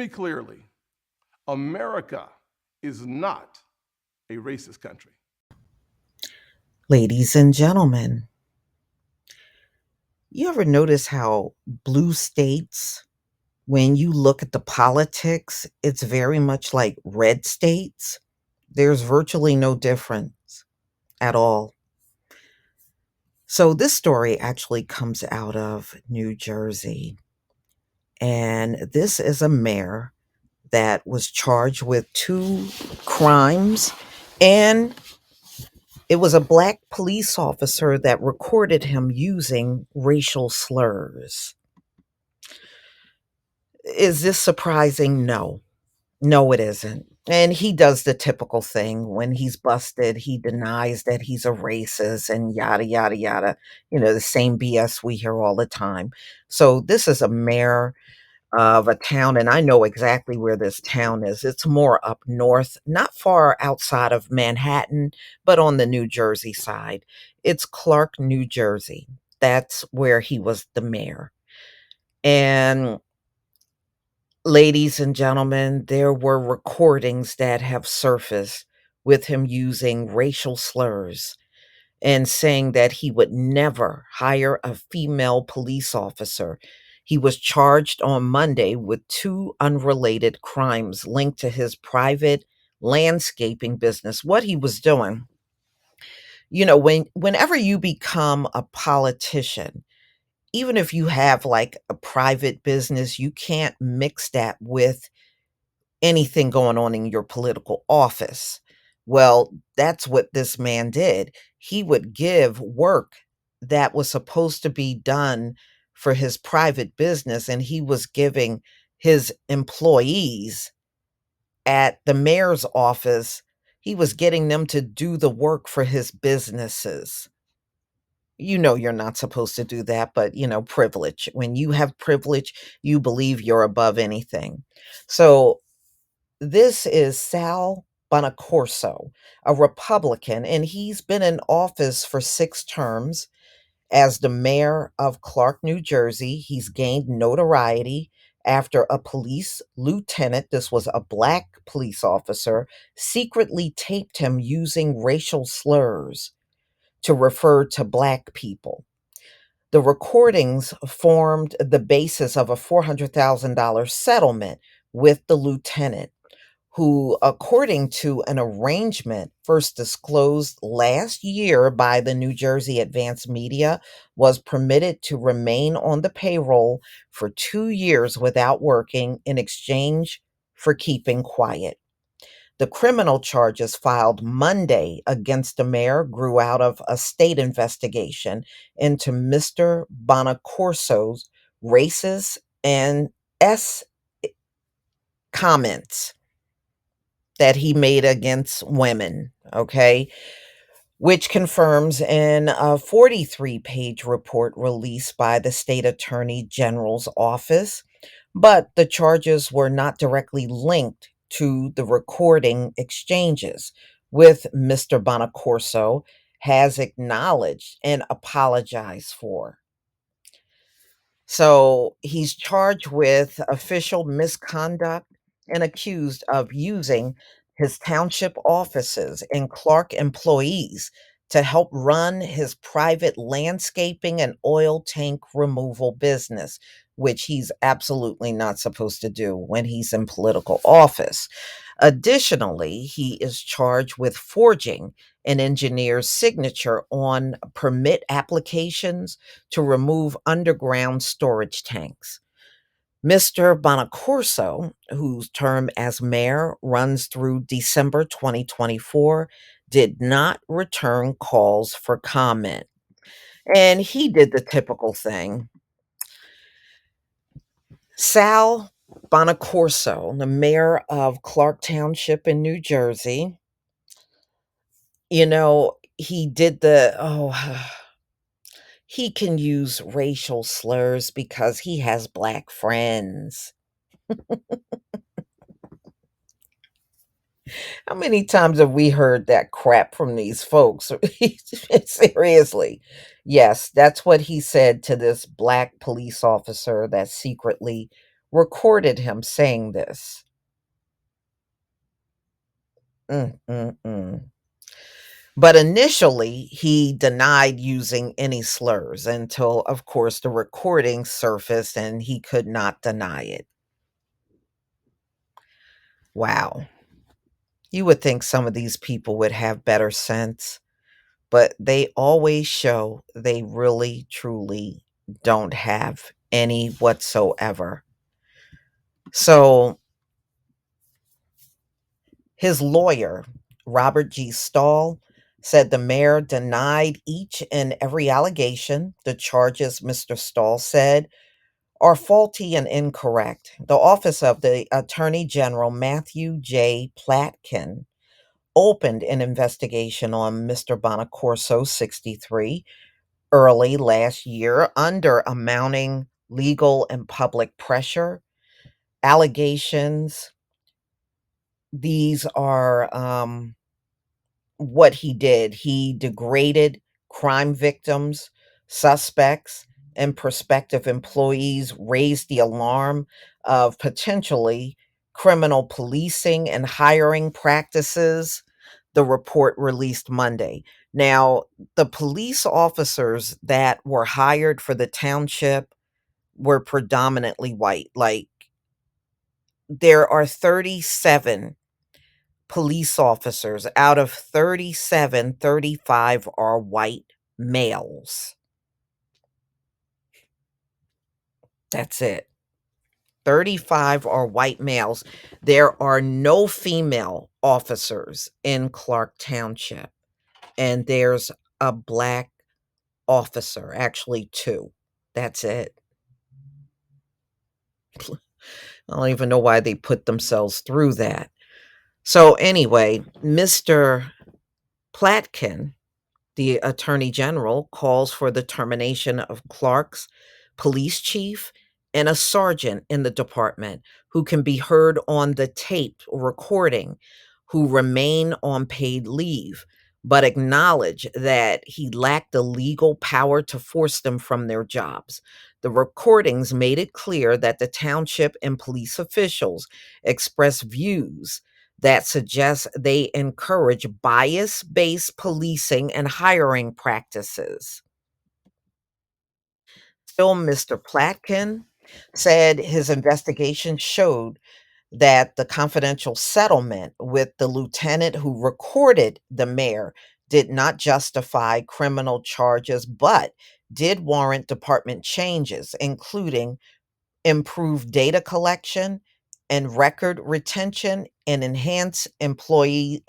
me clearly. America is not a racist country. Ladies and gentlemen, you ever notice how blue states, when you look at the politics, it's very much like red states? There's virtually no difference at all. So, this story actually comes out of New Jersey. And this is a mayor that was charged with two crimes. And it was a black police officer that recorded him using racial slurs. Is this surprising? No. No, it isn't. And he does the typical thing. When he's busted, he denies that he's a racist and yada, yada, yada. The same BS we hear all the time. So, this is a mayor of a town, and I know exactly where this town is. It's more up north, not far outside of Manhattan, but on the New Jersey side. It's Clark, New Jersey. That's where he was the mayor. And ladies and gentlemen, there were recordings that have surfaced with him using racial slurs and saying that he would never hire a female police officer. He was charged on Monday with two unrelated crimes linked to his private landscaping business. What he was doing, whenever you become a politician, even if you have like a private business, you can't mix that with anything going on in your political office. Well, that's what this man did. He would give work that was supposed to be done for his private business, and he was giving his employees at the mayor's office, he was getting them to do the work for his businesses. You're not supposed to do that, but privilege. When you have privilege, you believe you're above anything. So this is Sal Bonacorso, a Republican, and he's been in office for 6 terms as the mayor of Clark, New Jersey. He's gained notoriety after a police lieutenant, this was a black police officer, secretly taped him using racial slurs to refer to black people. The recordings formed the basis of a $400,000 settlement with the lieutenant, who, according to an arrangement first disclosed last year by the New Jersey Advance Media, was permitted to remain on the payroll for 2 years without working in exchange for keeping quiet. The criminal charges filed Monday against the mayor grew out of a state investigation into Mr. Bonacorso's racist and S comments that he made against women, okay? Which confirms in a 43-page report released by the state attorney general's office. But the charges were not directly linked to the recording exchanges, with Mr. Bonacorso has acknowledged and apologized for. So he's charged with official misconduct and accused of using his township offices and Clark employees to help run his private landscaping and oil tank removal business, which he's absolutely not supposed to do when he's in political office. Additionally, he is charged with forging an engineer's signature on permit applications to remove underground storage tanks. Mr. Bonacorso, whose term as mayor runs through December 2024, did not return calls for comment. And he did the typical thing. Sal Bonacorso, the mayor of Clark Township in New Jersey, he did he can use racial slurs because he has black friends. How many times have we heard that crap from these folks? Seriously. Yes, that's what he said to this black police officer that secretly recorded him saying this. Mm, mm, mm. But initially, he denied using any slurs until, of course, the recording surfaced and he could not deny it. Wow. You would think some of these people would have better sense, but they always show they really, truly don't have any whatsoever. So his lawyer, Robert G. Stahl, said the mayor denied each and every allegation. The charges, Mr. Stahl said, are faulty and incorrect. The office of the Attorney General, Matthew J. Platkin, opened an investigation on Mr. Bonacorso, 63, early last year under a mounting legal and public pressure. Allegations, these are what he did. He degraded crime victims, suspects, and prospective employees, raised the alarm of potentially criminal policing and hiring practices. The report released Monday. Now, the police officers that were hired for the township were predominantly white. Like, there are 37 police officers. Out of 37, 35 are white males. That's it. 35 are white males. There are no female officers in Clark Township, and there's a black officer, actually two. That's it. I don't even know why they put themselves through that. So anyway, Mr. Platkin, the Attorney General, calls for the termination of Clark's police chief and a sergeant in the department who can be heard on the tape recording, who remain on paid leave, but acknowledge that he lacked the legal power to force them from their jobs. The recordings made it clear that the township and police officials expressed views that suggests they encourage bias based policing and hiring practices. Still, Mr. Platkin said his investigation showed that the confidential settlement with the lieutenant who recorded the mayor did not justify criminal charges, but did warrant department changes, including improved data collection and record retention and enhance employees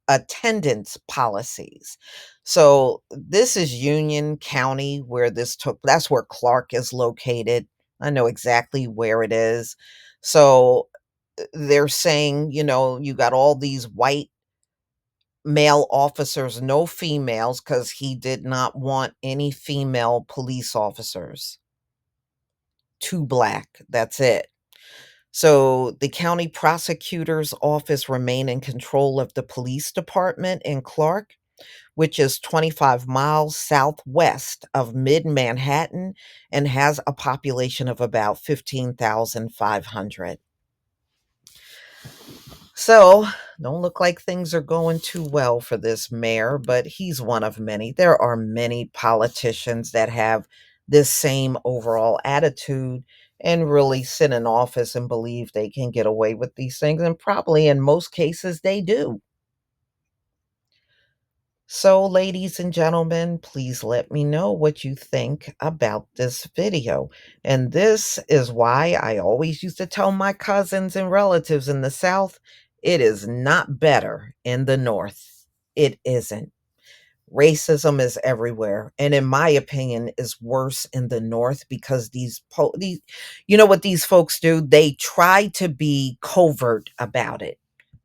attendance policies. So this is Union County where this took, that's where Clark is located. I know exactly where it is. So they're saying, you got all these white male officers, no females, because he did not want any female police officers. Two black, that's it. So the county prosecutor's office remain in control of the police department in Clark, which is 25 miles southwest of mid-Manhattan and has a population of about 15,500. So, don't look like things are going too well for this mayor, but he's one of many. There are many politicians that have this same overall attitude and really sit in office and believe they can get away with these things. And probably in most cases, they do. So, ladies and gentlemen, please let me know what you think about this video. And this is why I always used to tell my cousins and relatives in the South, it is not better in the North. It isn't. Racism is everywhere, and in my opinion, is worse in the North because these, you know what these folks do? They try to be covert about it,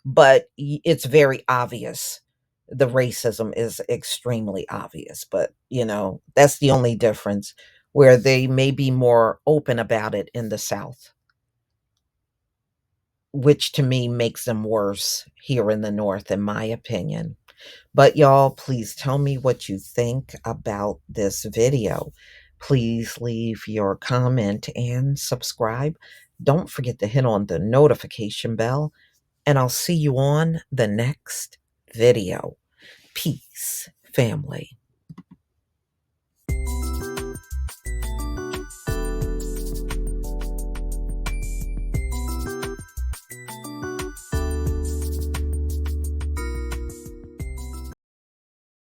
but it's very obvious. The racism is extremely obvious, but that's the only difference, where they may be more open about it in the South, which to me makes them worse here in the North, in my opinion. But y'all, please tell me what you think about this video. Please leave your comment and subscribe. Don't forget to hit on the notification bell, and I'll see you on the next video. Peace, family.